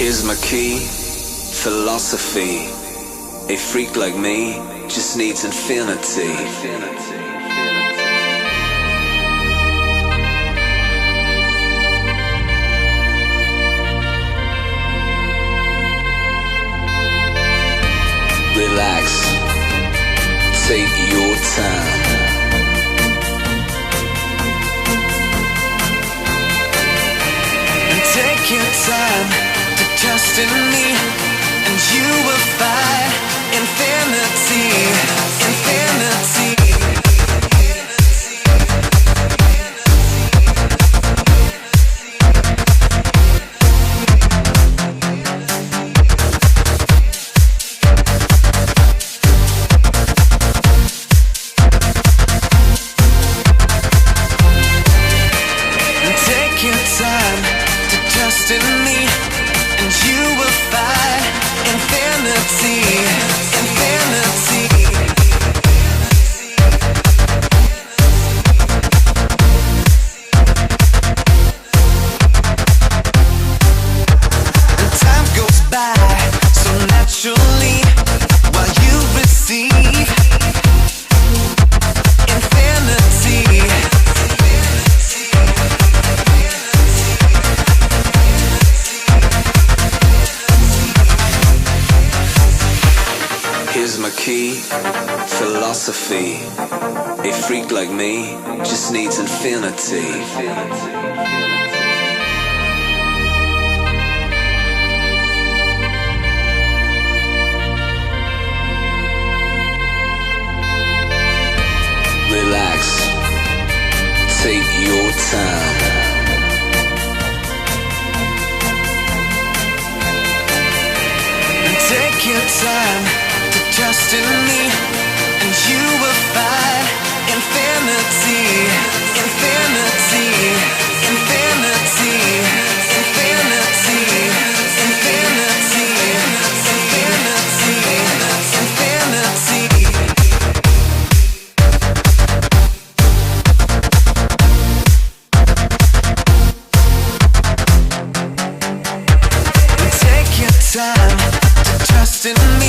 Here's my key, philosophy. A freak like me just needs infinity. Relax, take your time. And take your time to trust in me, and you will find infinity, infinity. Philosophy. A freak like me just needs infinity. Relax, take your time. And take your time to trust in me, and you will find infinity, infinity, infinity, infinity, infinity, infinity, infinity. And take your time to trust in me.